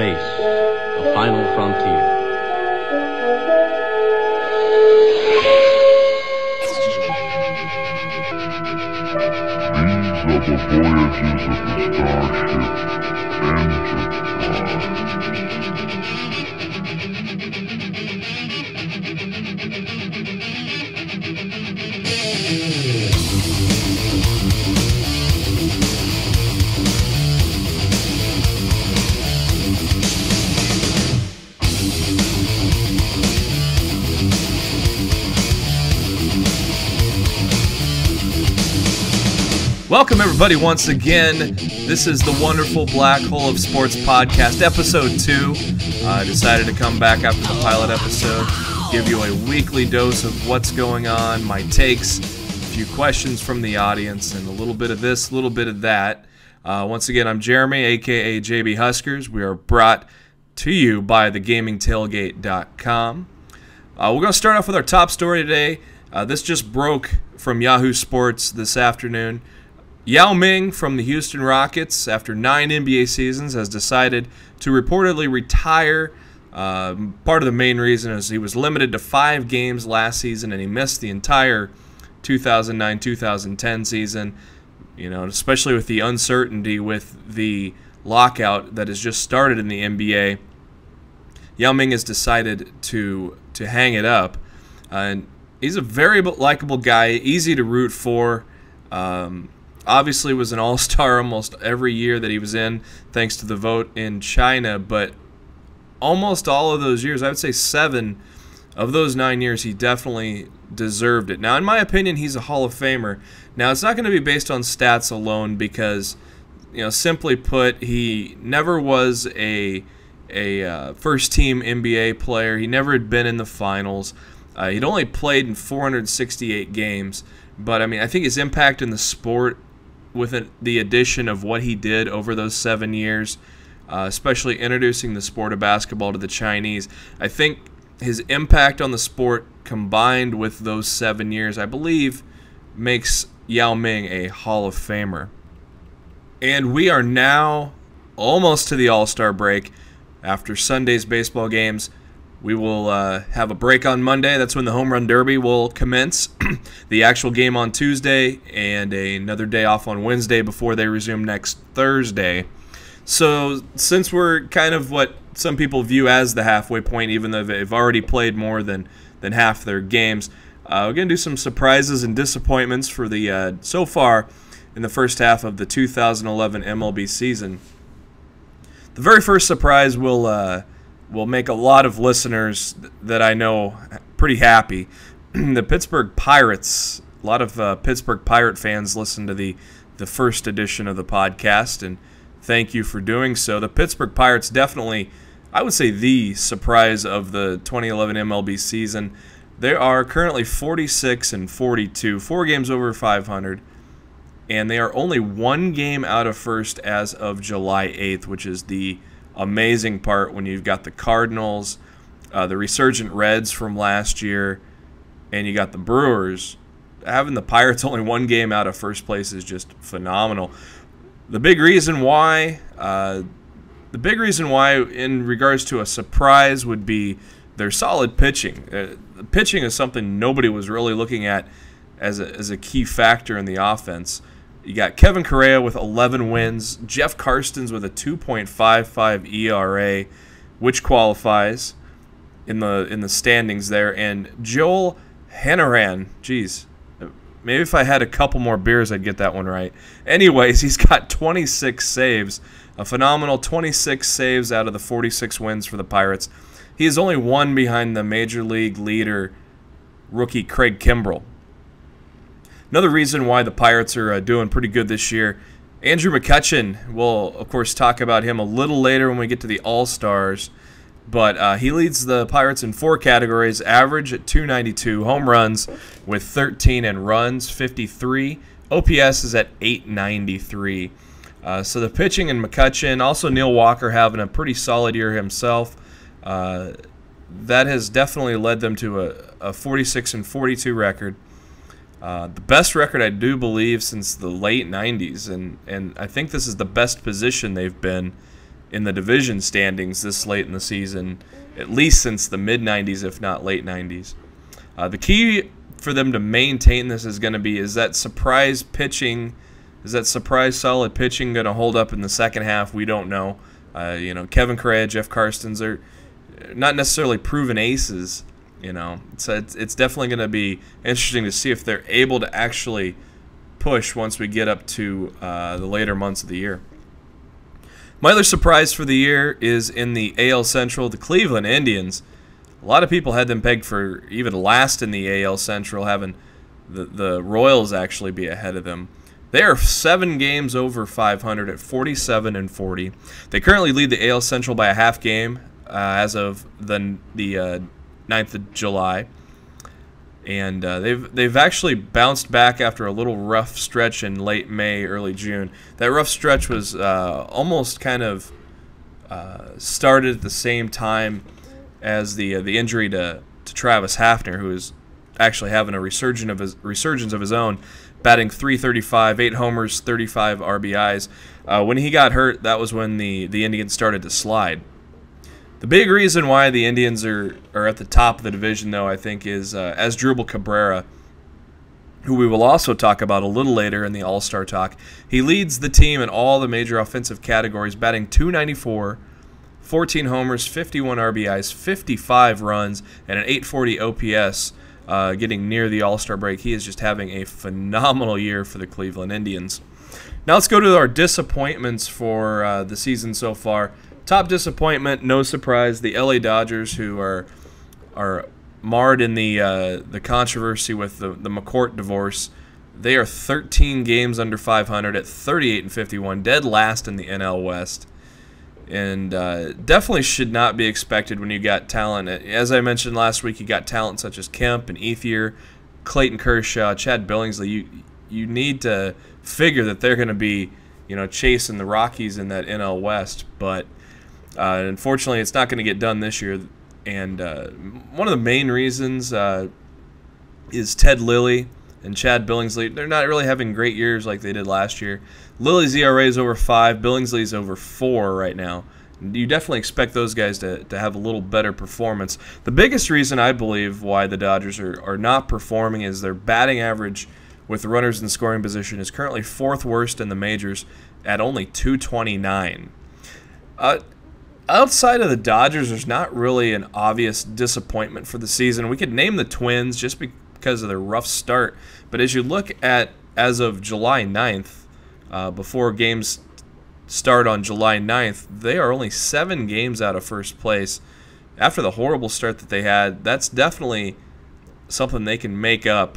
Space, the final frontier. These are the voyages of the starship Enterprise. Welcome, everybody, once again. This is the Wonderful Black Hole of Sports podcast, episode 2. I decided to come back after the pilot episode, give you a weekly dose of what's going on, my takes, a few questions from the audience, and a little bit of this, a little bit of that. Once again, I'm Jeremy, a.k.a. JB Huskers. We are brought to you by thegamingtailgate.com. We're going to start off with our top story today. This just broke from Yahoo Sports this afternoon. Yao Ming from the Houston Rockets, after 9 NBA seasons, has decided to reportedly retire. Part of the main reason is he was limited to 5 games last season, and he missed the entire 2009-2010 season. You know, especially with the uncertainty with the lockout that has just started in the NBA. Yao Ming has decided to hang it up. And he's a very likable guy, easy to root for. Obviously was an all-star almost every year that he was in, thanks to the vote in China. But almost all of those years, I would say 7 of those 9 years, he definitely deserved it. Now, in my opinion, he's a Hall of Famer. Now, it's not going to be based on stats alone because, you know, simply put, he never was a first-team NBA player. He never had been in the finals. He'd only played in 468 games. But, I mean, I think his impact in the sport with the addition of what he did over those 7 years, especially introducing the sport of basketball to the Chinese, I think his impact on the sport combined with those 7 years, I believe, makes Yao Ming a Hall of Famer. And we are now almost to the All-Star break. After Sunday's baseball games, we will have a break on Monday. That's when the Home Run Derby will commence. The actual game on Tuesday and another day off on Wednesday before they resume next Thursday. So since we're kind of what some people view as the halfway point, even though they've already played more than half their games, we're going to do some surprises and disappointments for the so far in the first half of the 2011 MLB season. The very first surprise will make a lot of listeners that I know pretty happy. The Pittsburgh Pirates. A lot of Pittsburgh Pirate fans listen to the first edition of the podcast, and thank you for doing so. The Pittsburgh Pirates definitely, I would say, the surprise of the 2011 MLB season. They are currently 46-42, 4 games over 500, and they are only 1 game out of first as of July 8th, which is the amazing part when you've got the Cardinals, the resurgent Reds from last year, and you got the Brewers. Having the Pirates only 1 game out of first place is just phenomenal. The big reason why in regards to a surprise would be their solid pitching. Pitching is something nobody was really looking at as a key factor in the offense. You got Kevin Correa with 11 wins, Jeff Karstens with a 2.55 ERA, which qualifies in the standings there, and Joel Hanaran, geez, maybe if I had a couple more beers I'd get that one right. Anyways, he's got 26 saves, a phenomenal 26 saves out of the 46 wins for the Pirates. He is only 1 behind the Major League leader, rookie Craig Kimbrell. Another reason why the Pirates are doing pretty good this year, Andrew McCutchen. We'll, of course, talk about him a little later when we get to the All-Stars. But he leads the Pirates in 4 categories: average at 292, home runs with 13, and runs 53. OPS is at 893. So the pitching and McCutchen, also Neil Walker having a pretty solid year himself. That has definitely led them to a 46-42 record. The best record, I do believe, since the late 90s, and I think this is the best position they've been in the division standings this late in the season, at least since the mid-90s, if not late 90s. The key for them to maintain this is going to be, is that surprise pitching, is that surprise solid pitching going to hold up in the second half? We don't know. Kevin Correa, Jeff Karstens are not necessarily proven aces, So it's definitely going to be interesting to see if they're able to actually push once we get up to the later months of the year. My other surprise for the year is in the AL Central, the Cleveland Indians. A lot of people had them pegged for even last in the AL Central, having the Royals actually be ahead of them. They are 7 games over 500 at 47-40. They currently lead the AL Central by a half game as of the 9th of July. And they've actually bounced back after a little rough stretch in late May, early June. That rough stretch was almost kind of started at the same time as the injury to Travis Hafner, who is actually having a resurgence of his own, batting .335, 8 homers, 35 RBIs. When he got hurt, that was when the Indians started to slide. The big reason why the Indians are at the top of the division, though, I think, is Asdrubal Cabrera, who we will also talk about a little later in the All-Star talk. He leads the team in all the major offensive categories, batting .294, 14 homers, 51 RBIs, 55 runs, and an .840 OPS, getting near the All-Star break. He is just having a phenomenal year for the Cleveland Indians. Now let's go to our disappointments for the season so far. Top disappointment, no surprise, the LA Dodgers, who are marred in the controversy with the McCourt divorce. They are 13 games under 500 at 38-51, dead last in the NL West, and definitely should not be expected when you got talent. As I mentioned last week, you got talent such as Kemp and Ethier, Clayton Kershaw, Chad Billingsley. You need to figure that they're going to be chasing the Rockies in that NL West, but unfortunately, it's not going to get done this year. And one of the main reasons is Ted Lilly and Chad Billingsley. They're not really having great years like they did last year. Lilly's ERA is over 5. Billingsley's over 4 right now. You definitely expect those guys to have a little better performance. The biggest reason, I believe, why the Dodgers are not performing is their batting average with runners in scoring position is currently 4th worst in the majors at only .229. Outside of the Dodgers, there's not really an obvious disappointment for the season. We could name the Twins just because of their rough start. But as you look at, as of July 9th, before games start on July 9th, they are only 7 games out of first place. After the horrible start that they had, that's definitely something they can make up.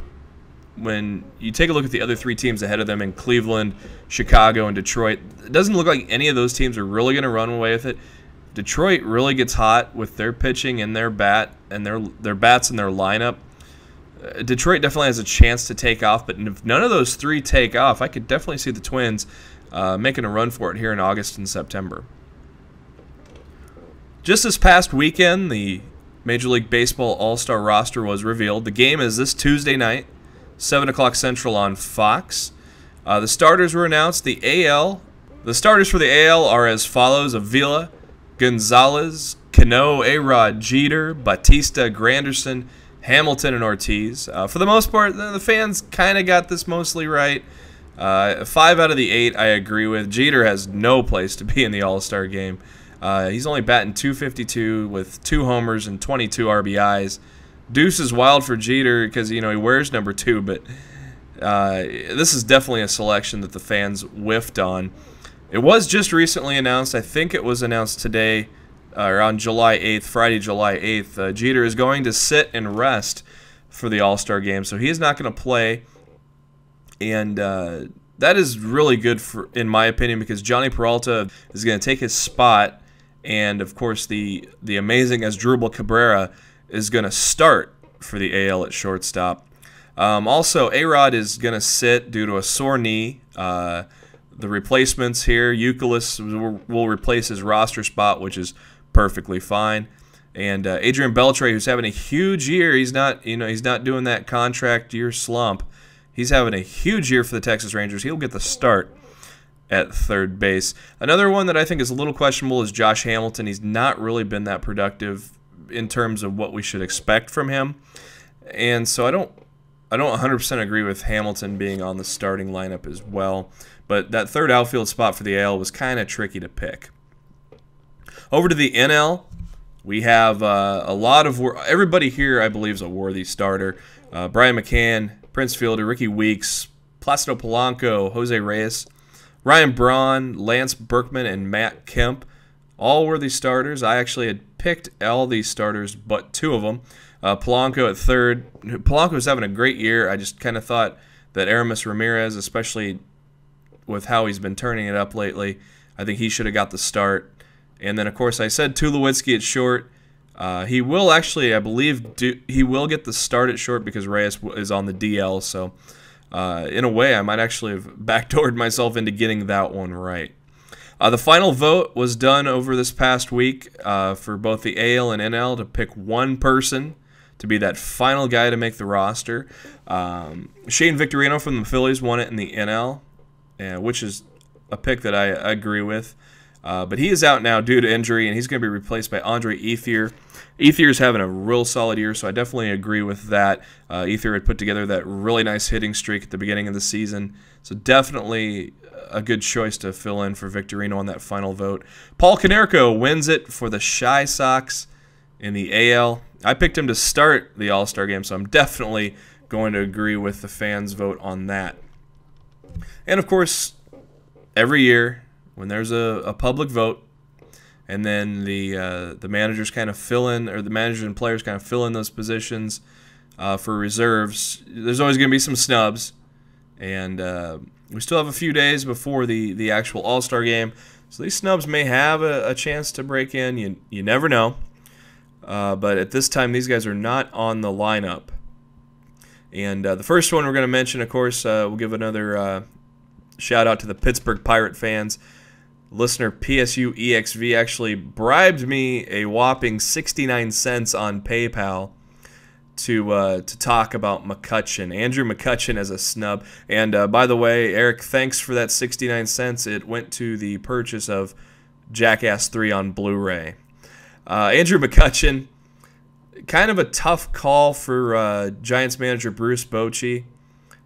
When you take a look at the other 3 teams ahead of them in Cleveland, Chicago, and Detroit, it doesn't look like any of those teams are really going to run away with it. Detroit really gets hot with their pitching and their bats and their lineup. Detroit definitely has a chance to take off, but if none of those 3 take off, I could definitely see the Twins making a run for it here in August and September. Just this past weekend, the Major League Baseball All-Star roster was revealed. The game is this Tuesday night, 7 o'clock Central on Fox. The starters were announced. The starters for the AL are as follows: Avila, Gonzalez, Cano, A-Rod, Jeter, Batista, Granderson, Hamilton, and Ortiz. For the most part, the fans kind of got this mostly right. 5 out of the 8 I agree with. Jeter has no place to be in the All-Star game. He's only batting .252 with 2 homers and 22 RBIs. Deuce is wild for Jeter because he wears number 2, but this is definitely a selection that the fans whiffed on. It was just recently announced. I think it was announced today, or on July 8th, Friday, July 8th. Jeter is going to sit and rest for the All-Star game, so he is not going to play. And that is really good, in my opinion, because Johnny Peralta is going to take his spot, and of course the amazing Asdrubal Cabrera is going to start for the AL at shortstop. Also, A-Rod is going to sit due to a sore knee. The replacements here, Euclid will replace his roster spot, which is perfectly fine. And Adrian Beltre, who's having a huge year, he's not doing that contract year slump. He's having a huge year for the Texas Rangers. He'll get the start. at third base. Another one that I think is a little questionable is Josh Hamilton. He's not really been that productive in terms of what we should expect from him. And so I don't 100% agree with Hamilton being on the starting lineup as well. But that third outfield spot for the AL was kind of tricky to pick. Over to the NL, we have a lot of everybody here, I believe, is a worthy starter. Brian McCann, Prince Fielder, Ricky Weeks, Placido Polanco, Jose Reyes, Ryan Braun, Lance Berkman, and Matt Kemp, all worthy starters. I actually had picked all these starters but two of them. Polanco at third. Polanco's having a great year. I just kind of thought that Aramis Ramirez, especially with how he's been turning it up lately, I think he should have got the start. And then, of course, I said Tulowitzki at short. He will actually, I believe, he will get the start at short because Reyes is on the DL. So, in a way, I might actually have backdoored myself into getting that one right. The final vote was done over this past week for both the AL and NL to pick one person to be that final guy to make the roster. Shane Victorino from the Phillies won it in the NL, which is a pick that I agree with. But he is out now due to injury, and he's going to be replaced by Andre Ethier. Ethier is having a real solid year, so I definitely agree with that. Ethier had put together that really nice hitting streak at the beginning of the season, so definitely a good choice to fill in for Victorino on that final vote. Paul Konerko wins it for the Chi Sox in the AL. I picked him to start the All-Star game, so I'm definitely going to agree with the fans' vote on that. And, of course, every year, when there's a public vote, and then the managers kind of fill in, or the managers and players kind of fill in those positions for reserves, there's always going to be some snubs. And we still have a few days before the actual All-Star game, so these snubs may have a chance to break in. You never know. But at this time, these guys are not on the lineup. And the first one we're going to mention, of course, we'll give another shout-out to the Pittsburgh Pirate fans. Listener PSUEXV actually bribed me a whopping 69 cents on PayPal to talk about McCutchen. Andrew McCutchen as a snub. And by the way, Eric, thanks for that 69 cents. It went to the purchase of Jackass 3 on Blu-ray. Andrew McCutchen, kind of a tough call for Giants manager Bruce Bochy.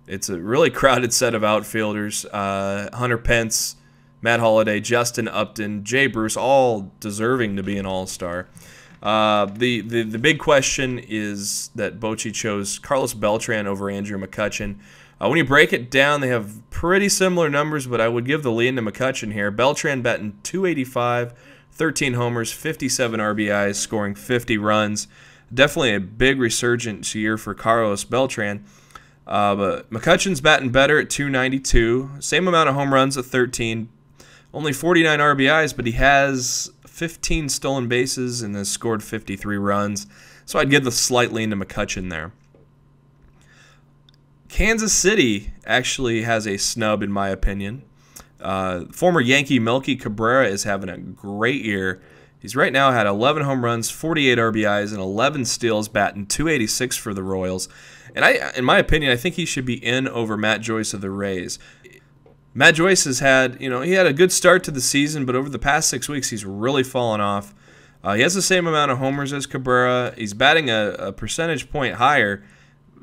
It's a really crowded set of outfielders. Hunter Pence, Matt Holliday, Justin Upton, Jay Bruce, all deserving to be an All-Star. The big question is that Bochy chose Carlos Beltran over Andrew McCutchen. When you break it down, they have pretty similar numbers, but I would give the lead to McCutchen here. Beltran batting .285, 13 homers, 57 RBIs, scoring 50 runs. Definitely a big resurgence year for Carlos Beltran. But McCutchen's batting better at .292, same amount of home runs at 13, only 49 RBIs, but he has 15 stolen bases and has scored 53 runs. So I'd give the slight lean to McCutchen there. Kansas City actually has a snub, in my opinion. Former Yankee Melky Cabrera is having a great year. He's right now had 11 home runs, 48 RBIs, and 11 steals, batting .286 for the Royals. And in my opinion, I think he should be in over Matt Joyce of the Rays. Matt Joyce has had, he had a good start to the season, but over the past 6 weeks, he's really fallen off. He has the same amount of homers as Cabrera. He's batting a percentage point higher,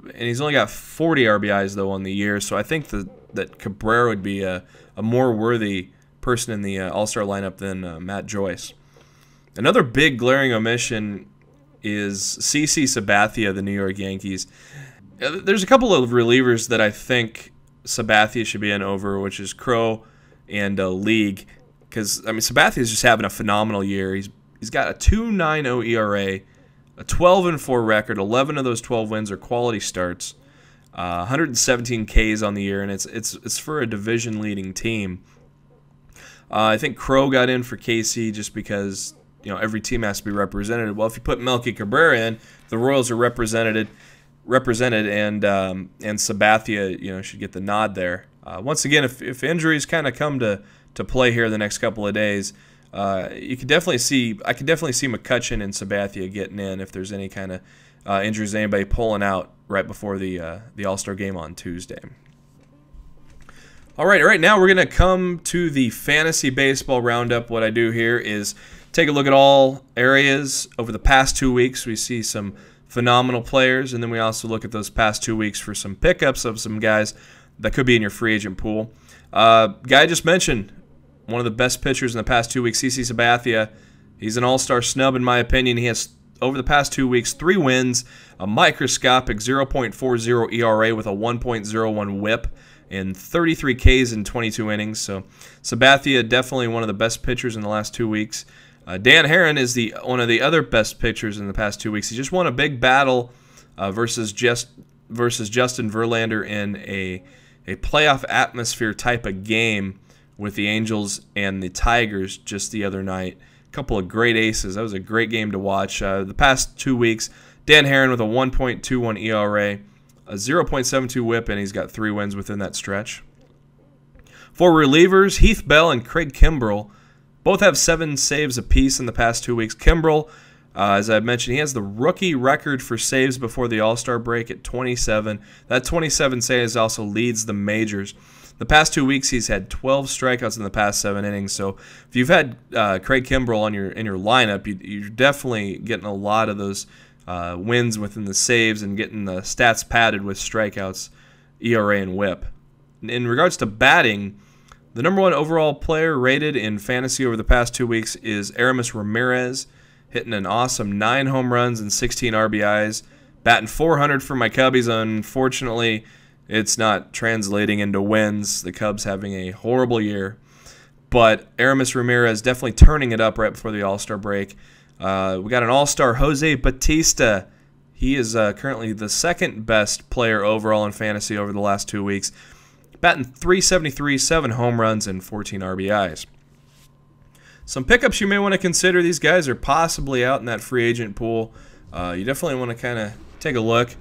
and he's only got 40 RBIs, though, on the year. So I think that Cabrera would be a more worthy person in the All-Star lineup than Matt Joyce. Another big glaring omission is CC Sabathia, the New York Yankees. There's a couple of relievers that I think Sabathia should be in over, which is Crow and League. Because, Sabathia is just having a phenomenal year. He's got a 2.90 ERA, a 12-4 record. 11 of those 12 wins are quality starts. 117 Ks on the year, and it's for a division-leading team. I think Crow got in for KC just because every team has to be represented. Well, if you put Melky Cabrera in, the Royals are represented, and Sabathia should get the nod there. Once again, if injuries kind of come to play here the next couple of days, I could definitely see McCutchen and Sabathia getting in if there's any kind of injuries, anybody pulling out right before the All-Star game on Tuesday. All right now we're going to come to the fantasy baseball roundup. What I do here is take a look at all areas over the past 2 weeks. We see some phenomenal players, and then we also look at those past 2 weeks for some pickups of some guys that could be in your free agent pool. Guy I just mentioned, one of the best pitchers in the past 2 weeks, CC Sabathia. He's an all-star snub in my opinion. He has, over the past 2 weeks, 3 wins, a microscopic 0.40 ERA with a 1.01 whip, and 33 Ks in 22 innings. So Sabathia, definitely one of the best pitchers in the last 2 weeks. Dan Herron is one of the other best pitchers in the past 2 weeks. He just won a big battle versus Justin Verlander in a playoff atmosphere type of game with the Angels and the Tigers just the other night. A couple of great aces. That was a great game to watch. The past 2 weeks, Dan Herron with a 1.21 ERA, a 0.72 whip, and he's got 3 wins within that stretch. For relievers, Heath Bell and Craig Kimbrell both have 7 saves apiece in the past 2 weeks. Kimbrell, as I mentioned, he has the rookie record for saves before the All-Star break at 27. That 27 saves also leads the majors. The past 2 weeks, he's had 12 strikeouts in the past 7 innings. So if you've had Craig Kimbrell in your lineup, you're definitely getting a lot of those wins within the saves and getting the stats padded with strikeouts, ERA, and whip. In regards to batting, the #1 overall player rated in fantasy over the past 2 weeks is Aramis Ramirez, hitting an awesome 9 home runs and 16 RBIs, batting .400 for my Cubbies. Unfortunately, it's not translating into wins. The Cubs having a horrible year. But Aramis Ramirez definitely turning it up right before the All-Star break. We got an All-Star, Jose Batista. He is currently the 2nd best player overall in fantasy over the last 2 weeks. Batting .373, 7 home runs, and 14 RBIs. Some pickups you may want to consider. These guys are possibly out in that free agent pool. You definitely want to kind of take a look,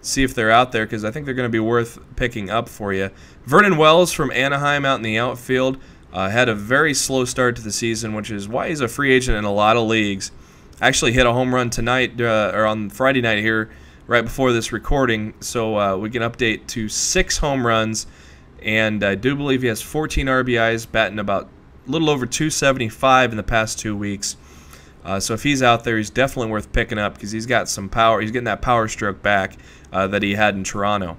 see if they're out there, because I think they're going to be worth picking up for you. Vernon Wells from Anaheim out in the outfield had a very slow start to the season, which is why he's a free agent in a lot of leagues. Actually hit a home run tonight, or on Friday night here, right before this recording, so we can update to 6 home runs. And I do believe he has 14 RBIs, batting about a little over .275 in the past 2 weeks. So if he's out there, he's definitely worth picking up because he's got some power. He's getting that power stroke back that he had in Toronto.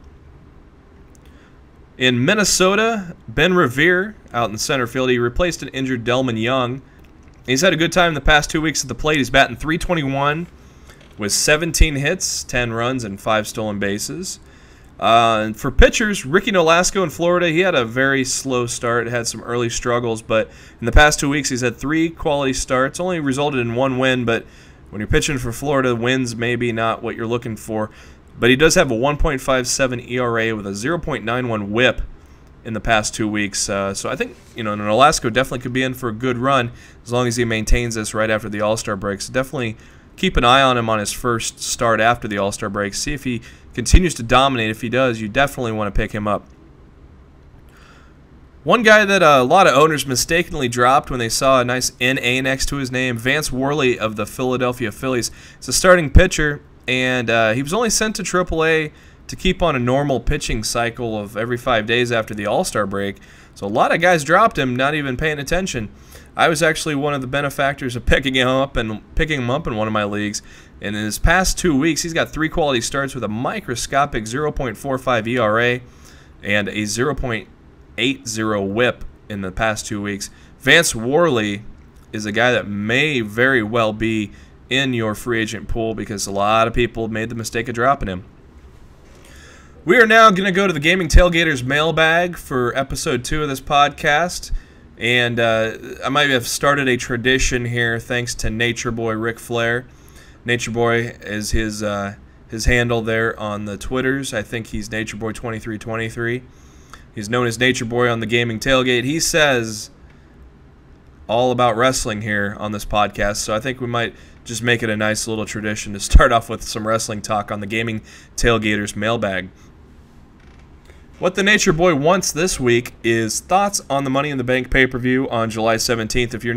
In Minnesota, Ben Revere out in center field. He replaced an injured Delman Young. He's had a good time in the past 2 weeks at the plate. He's batting .321 with 17 hits, 10 runs, and 5 stolen bases. And for pitchers, Ricky Nolasco in Florida, he had a very slow start, had some early struggles, but in the past 2 weeks he's had 3 quality starts, only resulted in 1 win, but when you're pitching for Florida, wins may be not what you're looking for. But he does have a 1.57 ERA with a 0.91 whip in the past 2 weeks. So I think, Nolasco definitely could be in for a good run as long as he maintains this right after the All-Star break. So definitely keep an eye on him on his first start after the All-Star break. See if he continues to dominate. If he does, you definitely want to pick him up. One guy that a lot of owners mistakenly dropped when they saw a nice NA next to his name, Vance Worley of the Philadelphia Phillies. He's a starting pitcher, and he was only sent to AAA to keep on a normal pitching cycle of every 5 days after the All-Star break. So a lot of guys dropped him, not even paying attention. I was actually one of the benefactors of picking him up in one of my leagues. And in his past 2 weeks, he's got 3 quality starts with a microscopic 0.45 ERA and a 0.80 whip in the past 2 weeks. Vance Worley is a guy that may very well be in your free agent pool because a lot of people made the mistake of dropping him. We are now going to go to the Gaming Tailgaters mailbag for episode 2 of this podcast. And I might have started a tradition here thanks to Nature Boy Ric Flair. Nature Boy is his handle there on the Twitters. I think he's NatureBoy2323. He's known as Nature Boy on the Gaming Tailgate. He says all about wrestling here on this podcast, so I think we might just make it a nice little tradition to start off with some wrestling talk on the Gaming Tailgaters mailbag. What the Nature Boy wants this week is thoughts on the Money in the Bank pay-per-view on July 17th. If you're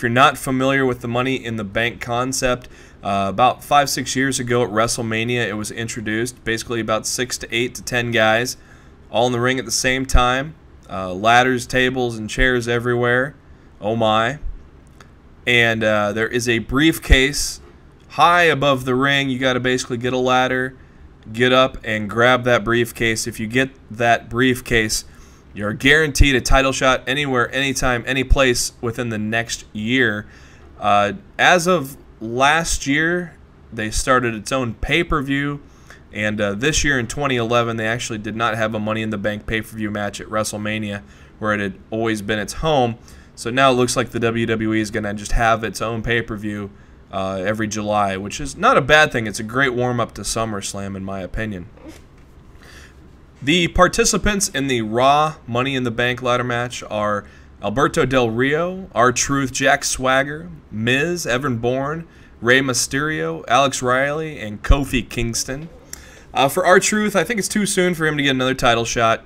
not familiar with the Money in the Bank concept, about 5-6 years ago at WrestleMania, it was introduced. Basically, about 6 to 8 to 10 guys all in the ring at the same time. Ladders, tables, and chairs everywhere. Oh my. And there is a briefcase high above the ring. You got to basically get a ladder, get up, and grab that briefcase. If you get that briefcase, you're guaranteed a title shot anywhere, anytime, any place within the next year. As of last year, they started its own pay-per-view. And this year in 2011, they actually did not have a Money in the Bank pay-per-view match at WrestleMania, where it had always been its home. So now it looks like the WWE is going to just have its own pay-per-view every July, which is not a bad thing. It's a great warm-up to SummerSlam, in my opinion. The participants in the Raw Money in the Bank ladder match are Alberto Del Rio, R-Truth, Jack Swagger, Miz, Evan Bourne, Rey Mysterio, Alex Riley, and Kofi Kingston. For R-Truth, I think it's too soon for him to get another title shot.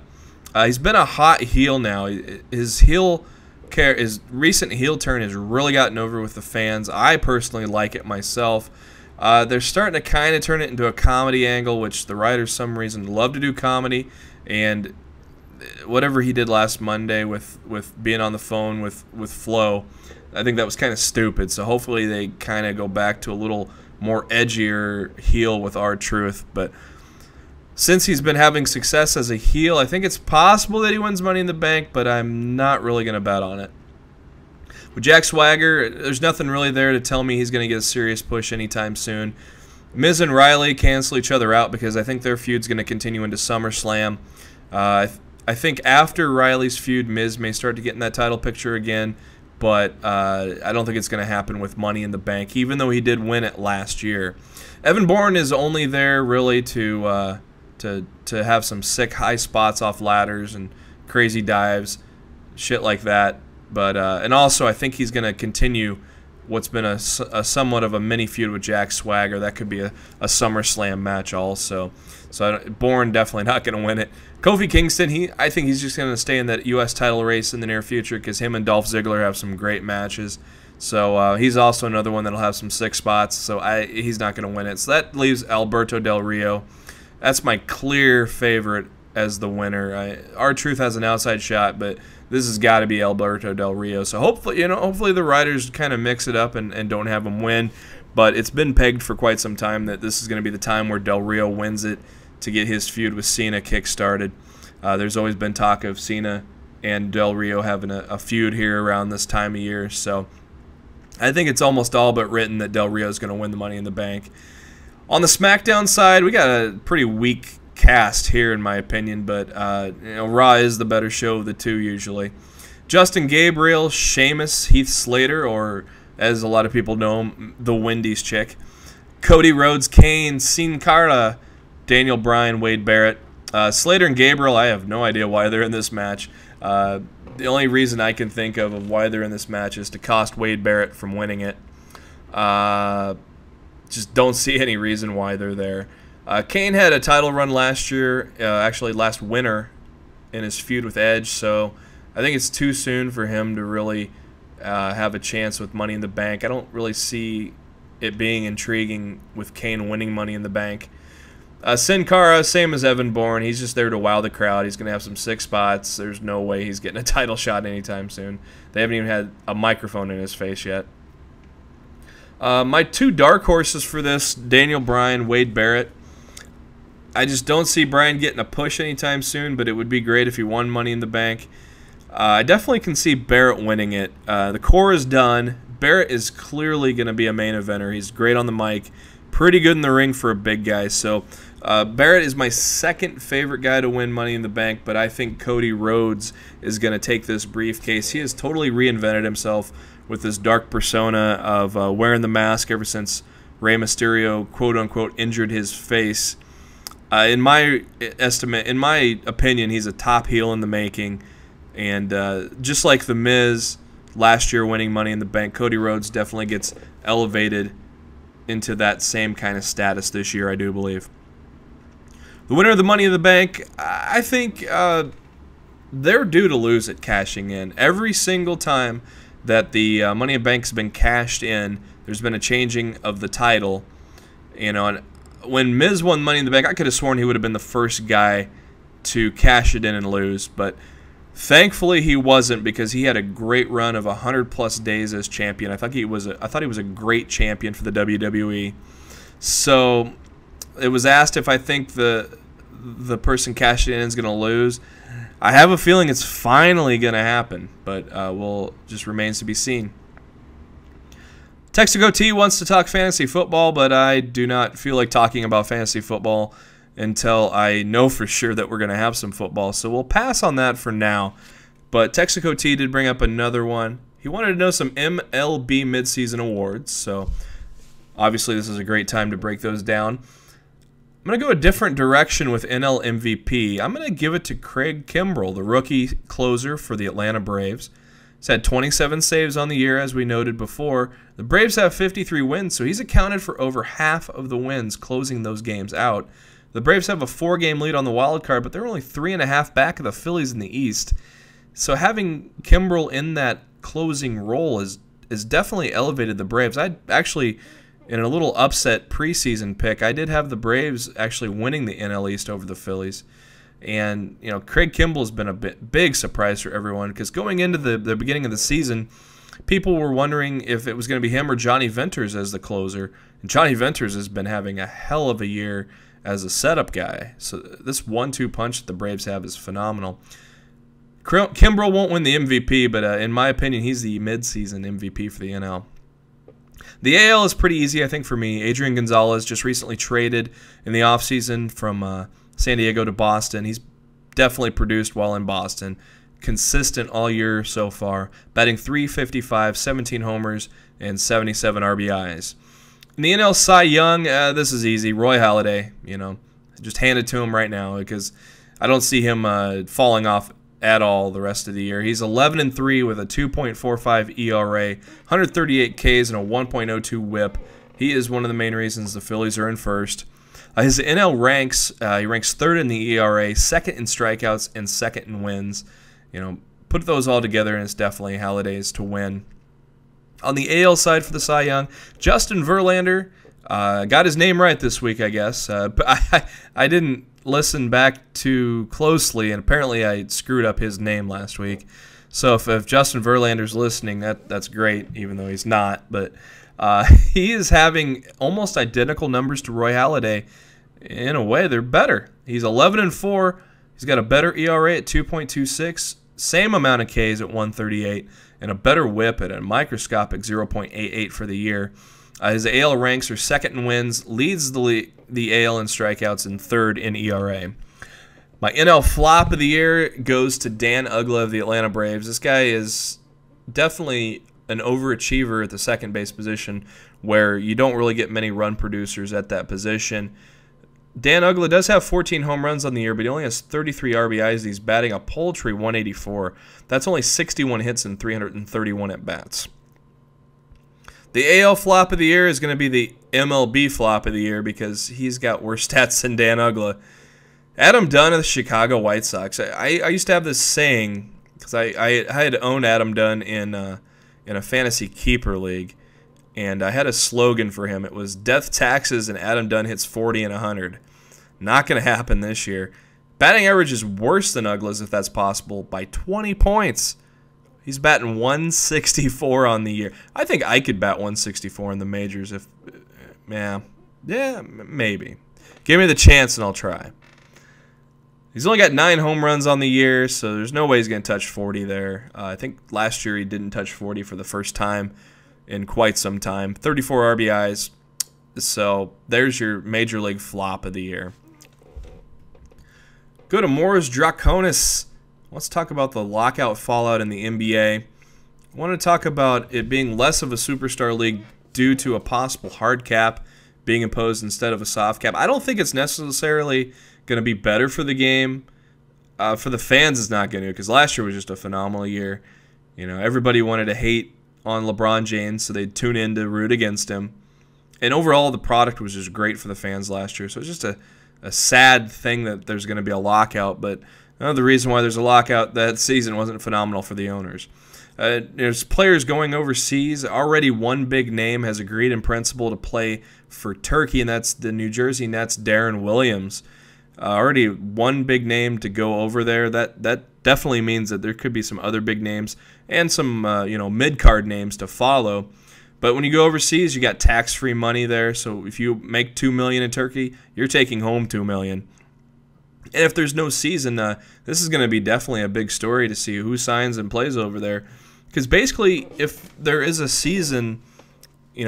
He's been a hot heel now. His recent heel turn has really gotten over with the fans. I personally like it myself. They're starting to kind of turn it into a comedy angle, which the writers, for some reason, love to do comedy. And whatever he did last Monday with being on the phone with Flo, I think that was kind of stupid. So hopefully they kind of go back to a little more edgier heel with R-Truth. But since he's been having success as a heel, I think it's possible that he wins Money in the Bank, but I'm not really going to bet on it. With Jack Swagger, there's nothing really there to tell me he's going to get a serious push anytime soon. Miz and Riley cancel each other out because I think their feud's going to continue into SummerSlam. I think after Riley's feud, Miz may start to get in that title picture again, but I don't think it's going to happen with Money in the Bank, even though he did win it last year. Evan Bourne is only there really to have some sick high spots off ladders and crazy dives, shit like that. But and also I think he's going to continue what's been a somewhat of a mini feud with Jack Swagger. That could be a SummerSlam match also. So Bourne definitely not going to win it. Kofi Kingston, I think he's just going to stay in that U.S. title race in the near future because him and Dolph Ziggler have some great matches. So he's also another one that'll have some sick spots. So he's not going to win it. So that leaves Alberto Del Rio. That's my clear favorite as the winner. R-Truth has an outside shot, but this has got to be Alberto Del Rio. So hopefully the writers kind of mix it up and don't have him win. But it's been pegged for quite some time that this is going to be the time where Del Rio wins it to get his feud with Cena kick-started. There's always been talk of Cena and Del Rio having a feud here around this time of year. So I think it's almost all but written that Del Rio is going to win the Money in the Bank. On the SmackDown side, we got a pretty weak cast here, in my opinion, but Raw is the better show of the two usually. Justin Gabriel, Sheamus, Heath Slater, or as a lot of people know him, the Wendy's chick, Cody Rhodes, Kane, Sin Cara, Daniel Bryan, Wade Barrett. Slater and Gabriel, I have no idea why they're in this match. The only reason I can think of why they're in this match is to cost Wade Barrett from winning it. Just don't see any reason why they're there. Kane had a title run last year, actually last winter, in his feud with Edge, so I think it's too soon for him to really have a chance with Money in the Bank. I don't really see it being intriguing with Kane winning Money in the Bank. Sin Cara, same as Evan Bourne. He's just there to wow the crowd. He's going to have some sick spots. There's no way he's getting a title shot anytime soon. They haven't even had a microphone in his face yet. My two dark horses for this, Daniel Bryan, Wade Barrett. I just don't see Bryan getting a push anytime soon, but it would be great if he won Money in the Bank. I definitely can see Barrett winning it. The core is done. Barrett is clearly going to be a main eventer. He's great on the mic, pretty good in the ring for a big guy. So Barrett is my second favorite guy to win Money in the Bank, but I think Cody Rhodes is going to take this briefcase. He has totally reinvented himself with this dark persona of wearing the mask ever since Rey Mysterio, quote-unquote, injured his face. In my opinion, he's a top heel in the making. And just like The Miz last year winning Money in the Bank, Cody Rhodes definitely gets elevated into that same kind of status this year, I do believe. The winner of the Money in the Bank, I think they're due to lose it cashing in. Every single time that the Money in the Bank's been cashed in, there's been a changing of the title. You know, and when Miz won Money in the Bank, I could have sworn he would have been the first guy to cash it in and lose, but thankfully he wasn't, because he had a great run of 100-plus days as champion. I thought he was a great champion for the WWE. So it was asked if I think the person cashing in is going to lose. I have a feeling it's finally going to happen, but just remains to be seen. Texaco T wants to talk fantasy football, but I do not feel like talking about fantasy football until I know for sure that we're going to have some football. So we'll pass on that for now. But Texaco T did bring up another one. He wanted to know some MLB Mid-Season Awards. So obviously this is a great time to break those down. I'm going to go a different direction with NL MVP. I'm going to give it to Craig Kimbrell, the rookie closer for the Atlanta Braves. He's had 27 saves on the year, as we noted before. The Braves have 53 wins, so he's accounted for over half of the wins, closing those games out. The Braves have a 4-game lead on the wild card, but they're only 3.5 back of the Phillies in the East. So having Kimbrell in that closing role is definitely elevated the Braves. I actually, in a little upset preseason pick, I did have the Braves actually winning the NL East over the Phillies. And, you know, Craig Kimbrell's been a big surprise for everyone, because going into the beginning of the season, people were wondering if it was going to be him or Johnny Venters as the closer. And Johnny Venters has been having a hell of a year as a setup guy. So this 1-2 punch that the Braves have is phenomenal. Kimbrell won't win the MVP, but in my opinion, he's the mid-season MVP for the NL. The AL is pretty easy, I think, for me. Adrian Gonzalez just recently traded in the offseason from San Diego to Boston. He's definitely produced well in Boston. Consistent all year so far. Batting .355, 17 homers, and 77 RBIs. In the NL Cy Young, this is easy. Roy Halladay, you know, just hand it to him right now, because I don't see him falling off at all the rest of the year. He's 11-3 with a 2.45 ERA, 138 Ks, and a 1.02 WHIP. He is one of the main reasons the Phillies are in first. His NL ranks, he ranks 3rd in the ERA, 2nd in strikeouts, and 2nd in wins. You know, put those all together, and it's definitely Halladay's to win. On the AL side for the Cy Young, Justin Verlander got his name right this week, I guess. But I didn't listen back too closely, and apparently I screwed up his name last week. So if Justin Verlander's listening, that's great, even though he's not. But he is having almost identical numbers to Roy Halladay. In a way, they're better. He's 11-4. He's got a better ERA at 2.26, same amount of Ks at 138, and a better WHIP at a microscopic 0.88 for the year. His AL ranks are 2nd in wins, leads the AL in strikeouts, and 3rd in ERA. My NL flop of the year goes to Dan Uggla of the Atlanta Braves. This guy is definitely an overachiever at the second base position, where you don't really get many run producers at that position. Dan Uggla does have 14 home runs on the year, but he only has 33 RBIs. He's batting a paltry 184. That's only 61 hits and 331 at-bats. The AL flop of the year is going to be the MLB flop of the year, because he's got worse stats than Dan Uggla. Adam Dunn of the Chicago White Sox. I used to have this saying, because I had owned Adam Dunn in a fantasy keeper league, and I had a slogan for him. It was death taxes and Adam Dunn hits 40 and 100. Not going to happen this year. Batting average is worse than Uggla's, if that's possible, by 20 points. He's batting 164 on the year. I think I could bat 164 in the majors if, yeah, maybe. Give me the chance and I'll try. He's only got 9 home runs on the year, so there's no way he's going to touch 40 there. I think last year he didn't touch 40 for the first time in quite some time. 34 RBIs. So there's your major league flop of the year. Go to Morris Draconis. Let's talk about the lockout fallout in the NBA. I want to talk about it being less of a superstar league due to a possible hard cap being imposed instead of a soft cap. I don't think it's necessarily going to be better for the game. For the fans, it's not going to, because last year was just a phenomenal year. You know, everybody wanted to hate on LeBron James, so they'd tune in to root against him. And overall, the product was just great for the fans last year. So it's just a sad thing that there's going to be a lockout, but the reason why there's a lockout that season wasn't phenomenal for the owners. There's players going overseas. Already one big name has agreed in principle to play for Turkey, and that's the New Jersey Nets' Darren Williams. Already one big name to go over there. That definitely means that there could be some other big names and some mid-card names to follow. But when you go overseas, you got tax-free money there. So if you make $2 million in Turkey, you're taking home $2 million. And if there's no season, this is going to be definitely a big story to see who signs and plays over there. Because basically, if there is a season,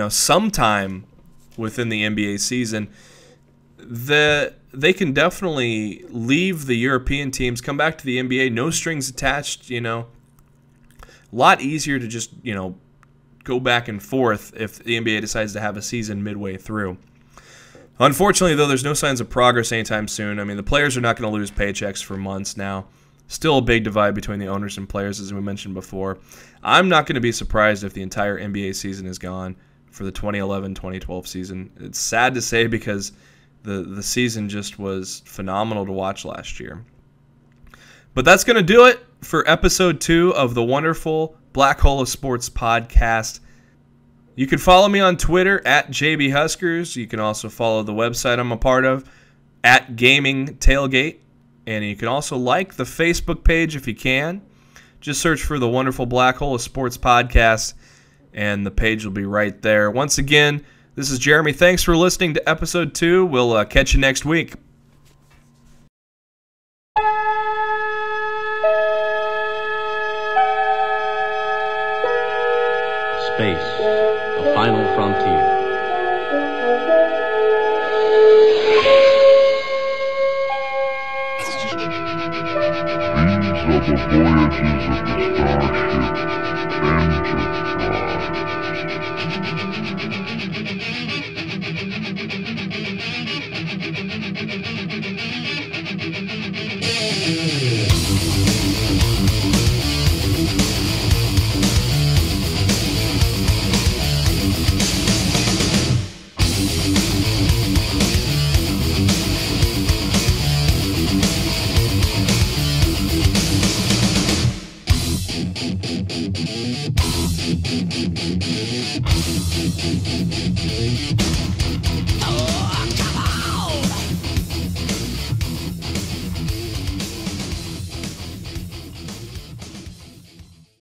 sometime within the NBA season, they can definitely leave the European teams, come back to the NBA, no strings attached. A lot easier to just go back and forth if the NBA decides to have a season midway through. Unfortunately, though, there's no signs of progress anytime soon. I mean, the players are not going to lose paychecks for months now. Still a big divide between the owners and players, as we mentioned before. I'm not going to be surprised if the entire NBA season is gone for the 2011-2012 season. It's sad to say because the season just was phenomenal to watch last year. But that's going to do it for episode 2 of the wonderful Black Hole of Sports podcast. You can follow me on Twitter at JBHuskers. You can also follow the website I'm a part of at Gaming Tailgate. And you can also like the Facebook page if you can. Just search for the wonderful Black Hole of Sports podcast, and the page will be right there. Once again, this is Jeremy. Thanks for listening to episode 2. We'll catch you next week. Space, the final frontier. These are the voyages of the starship Enterprise.